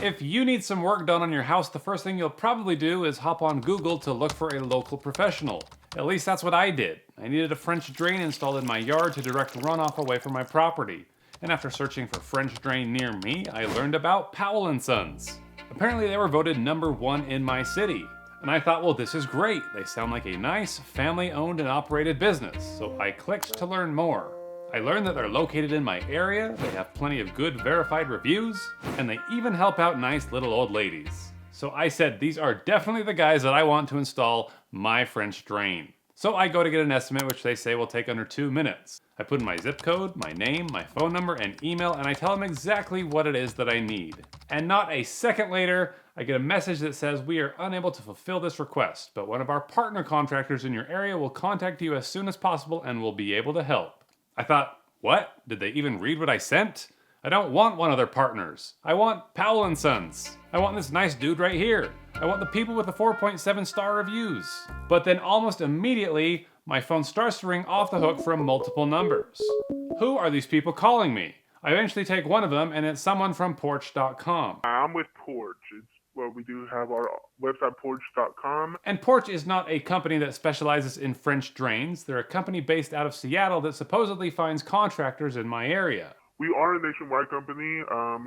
If you need some work done on your house, the first thing you'll probably do is hop on Google to look for a local professional. At least that's what I did. I needed a French drain installed in my yard to direct runoff away from my property. And after searching for French drain near me, I learned about Powell and Sons. Apparently they were voted #1 in my city. And I thought, well, this is great. They sound like a nice, family-owned and operated business. So I clicked to learn more. I learned that they're located in my area, they have plenty of good verified reviews, and they even help out nice little old ladies. So I said, these are definitely the guys that I want to install my French drain. So I go to get an estimate, which they say will take under 2 minutes. I put in my zip code, my name, my phone number, and email, and I tell them exactly what it is that I need. And not a second later, I get a message that says, we are unable to fulfill this request, but one of our partner contractors in your area will contact you as soon as possible and will be able to help. I thought, what? Did they even read what I sent? I don't want one of their partners. I want Powell and Sons. I want this nice dude right here. I want the people with the 4.7 star reviews. But then almost immediately, my phone starts to ring off the hook from multiple numbers. Who are these people calling me? I eventually take one of them, and it's someone from Porch.com. I'm with Porch. We do have our website, Porch.com. And Porch is not a company that specializes in French drains. They're a company based out of Seattle that supposedly finds contractors in my area. We are a nationwide company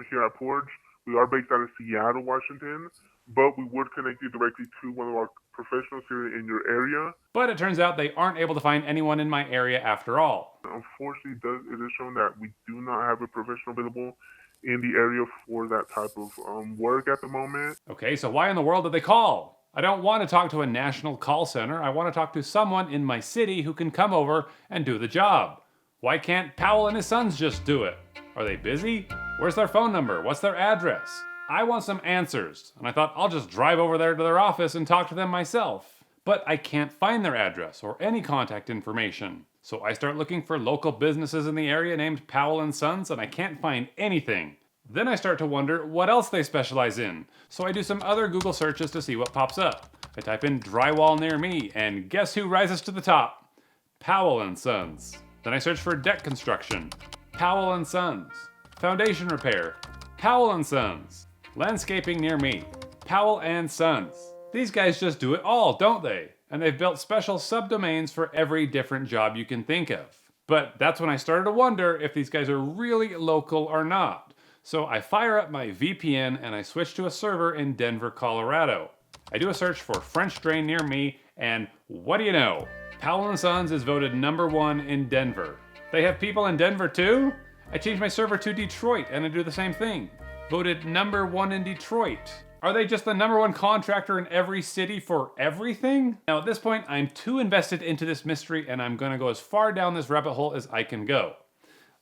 here at Porch. We are based out of Seattle, Washington, but we would connect you directly to one of our professionals here in your area. But it turns out they aren't able to find anyone in my area after all. Unfortunately, it is shown that we do not have a professional available in the area for that type of work at the moment. Okay, so why in the world did they call? I don't want to talk to a national call center. I want to talk to someone in my city who can come over and do the job. Why can't Powell and his sons just do it? Are they busy? Where's their phone number? What's their address? I want some answers, and I thought I'll just drive over there to their office and talk to them myself. But I can't find their address or any contact information. So I start looking for local businesses in the area named Powell and Sons, and I can't find anything. Then I start to wonder what else they specialize in. So I do some other Google searches to see what pops up. I type in drywall near me, and guess who rises to the top? Powell and Sons. Then I search for deck construction. Powell and Sons. Foundation repair. Powell and Sons. Landscaping near me. Powell and Sons. These guys just do it all, don't they? And they've built special subdomains for every different job you can think of. But that's when I started to wonder if these guys are really local or not. So I fire up my VPN and I switch to a server in Denver, Colorado. I do a search for French drain near me, and what do you know? Powell and Sons is voted #1 in Denver. They have people in Denver too? I changed my server to Detroit and I do the same thing. Voted #1 in Detroit. Are they just the #1 contractor in every city for everything? Now at this point, I'm too invested into this mystery and I'm gonna go as far down this rabbit hole as I can go.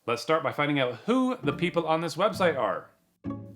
Let's start by finding out who the people on this website are.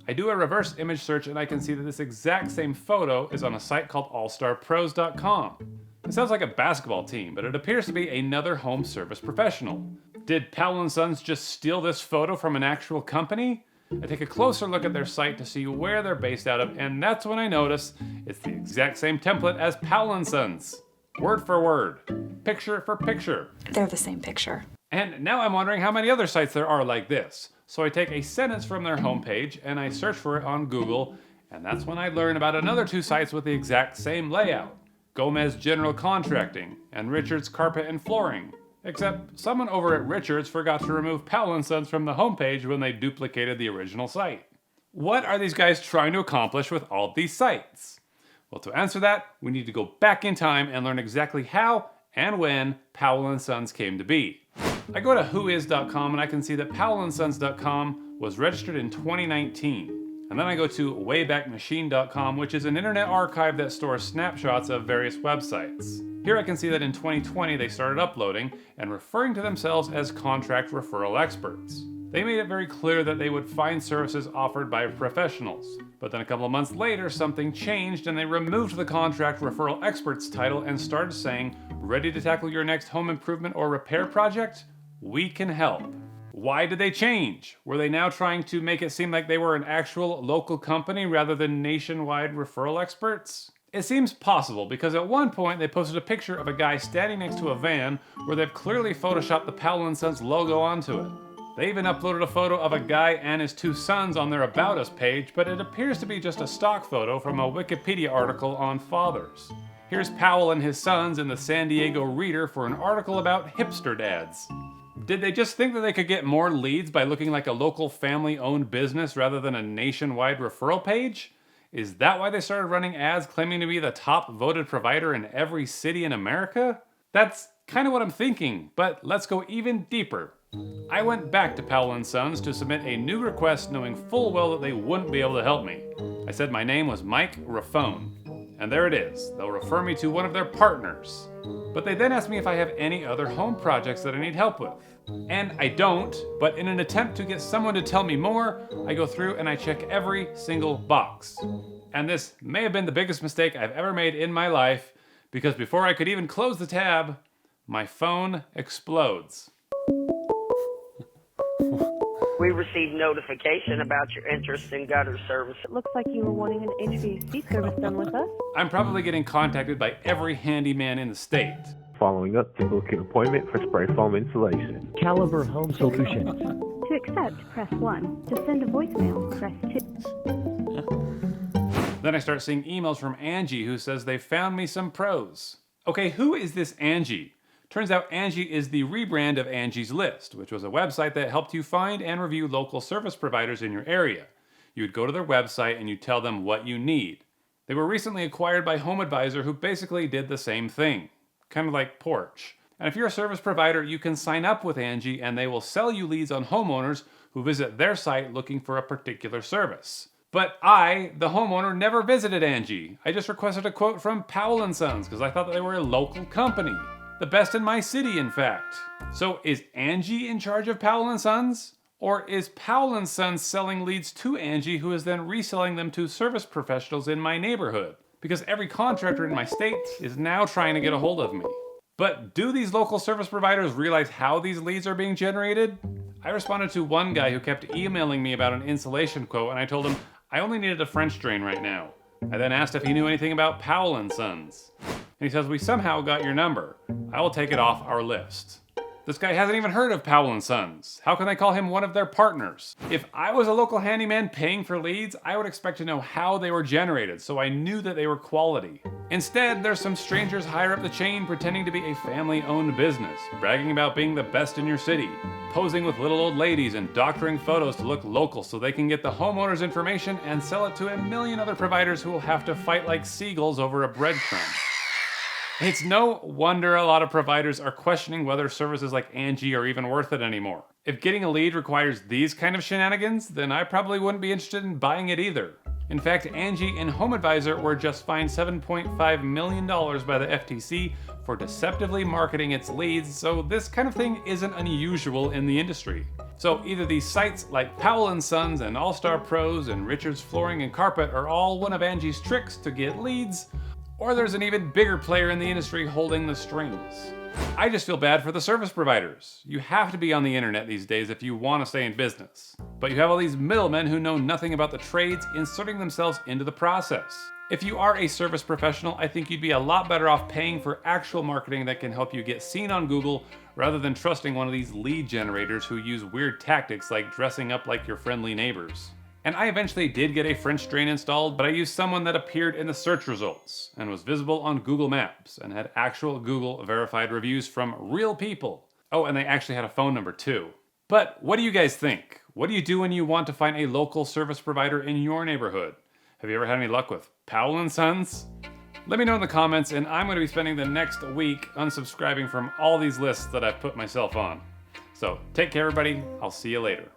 I do a reverse image search and I can see that this exact same photo is on a site called allstarpros.com. It sounds like a basketball team, but it appears to be another home service professional. Did Powell and Sons just steal this photo from an actual company? I take a closer look at their site to see where they're based out of, and that's when I notice it's the exact same template as Powell and Sons. Word for word, picture for picture. They're the same picture. And now I'm wondering how many other sites there are like this. So I take a sentence from their homepage and I search for it on Google, and that's when I learn about another 2 sites with the exact same layout. Gomez General Contracting and Richards Carpet and Flooring. Except someone over at Richards forgot to remove Powell and Sons from the homepage when they duplicated the original site. What are these guys trying to accomplish with all these sites? Well, to answer that, we need to go back in time and learn exactly how and when Powell and Sons came to be. I go to whois.com and I can see that powellandsons.com was registered in 2019. And then I go to waybackmachine.com, which is an internet archive that stores snapshots of various websites. Here I can see that in 2020 they started uploading and referring to themselves as contract referral experts. They made it very clear that they would find services offered by professionals. But then a couple of months later, something changed and they removed the contract referral experts title and started saying, ready to tackle your next home improvement or repair project? We can help. Why did they change? Were they now trying to make it seem like they were an actual local company rather than nationwide referral experts? It seems possible because at one point they posted a picture of a guy standing next to a van where they've clearly photoshopped the Powell and Sons logo onto it. They even uploaded a photo of a guy and his 2 sons on their About Us page, but it appears to be just a stock photo from a Wikipedia article on fathers. Here's Powell and his sons in the San Diego Reader for an article about hipster dads. Did they just think that they could get more leads by looking like a local family-owned business rather than a nationwide referral page? Is that why they started running ads claiming to be the top voted provider in every city in America? That's kind of what I'm thinking, but let's go even deeper. I went back to Powell and Sons to submit a new request knowing full well that they wouldn't be able to help me. I said my name was Mike Raffone. And there it is. They'll refer me to one of their partners. But they then ask me if I have any other home projects that I need help with. And I don't, but in an attempt to get someone to tell me more, I go through and I check every single box. And this may have been the biggest mistake I've ever made in my life, because before I could even close the tab, my phone explodes. We received notification about your interest in gutter service. It looks like you were wanting an HVAC service done with us. I'm probably getting contacted by every handyman in the state. Following up to book an appointment for spray foam installation. Caliber Home Solutions. To accept, press 1. To send a voicemail, press 2. Then I start seeing emails from Angie who says they found me some pros. Okay, who is this Angie? Turns out Angie is the rebrand of Angie's List, which was a website that helped you find and review local service providers in your area. You would go to their website and you tell them what you need. They were recently acquired by Home Advisor, who basically did the same thing. Kind of like Porch. And if you're a service provider, you can sign up with Angie and they will sell you leads on homeowners who visit their site looking for a particular service. But I, the homeowner, never visited Angie. I just requested a quote from Powell and Sons because I thought that they were a local company. The best in my city, in fact. So is Angie in charge of Powell and Sons? Or is Powell and Sons selling leads to Angie, who is then reselling them to service professionals in my neighborhood? Because every contractor in my state is now trying to get a hold of me. But do these local service providers realize how these leads are being generated? I responded to one guy who kept emailing me about an insulation quote, and I told him I only needed a French drain right now. I then asked if he knew anything about Powell and Sons. And he says, we somehow got your number. I will take it off our list. This guy hasn't even heard of Powell and Sons. How can they call him one of their partners? If I was a local handyman paying for leads, I would expect to know how they were generated, so I knew that they were quality. Instead, there's some strangers higher up the chain pretending to be a family-owned business, bragging about being the best in your city, posing with little old ladies and doctoring photos to look local so they can get the homeowner's information and sell it to a million other providers who will have to fight like seagulls over a breadcrumb. It's no wonder a lot of providers are questioning whether services like Angie are even worth it anymore. If getting a lead requires these kind of shenanigans, then I probably wouldn't be interested in buying it either. In fact, Angie and Home Advisor were just fined $7.5 million by the FTC for deceptively marketing its leads, so this kind of thing isn't unusual in the industry. So either these sites like Powell and Sons and All Star Pros and Richards Flooring and Carpet are all one of Angie's tricks to get leads, or there's an even bigger player in the industry holding the strings. I just feel bad for the service providers. You have to be on the internet these days if you want to stay in business. But you have all these middlemen who know nothing about the trades inserting themselves into the process. If you are a service professional, I think you'd be a lot better off paying for actual marketing that can help you get seen on Google rather than trusting one of these lead generators who use weird tactics like dressing up like your friendly neighbors. And I eventually did get a French drain installed, but I used someone that appeared in the search results and was visible on Google Maps and had actual Google verified reviews from real people. Oh, and they actually had a phone number too. But what do you guys think? What do you do when you want to find a local service provider in your neighborhood? Have you ever had any luck with Powell and Sons? Let me know in the comments, and I'm going to be spending the next week unsubscribing from all these lists that I've put myself on. So take care, everybody. I'll see you later.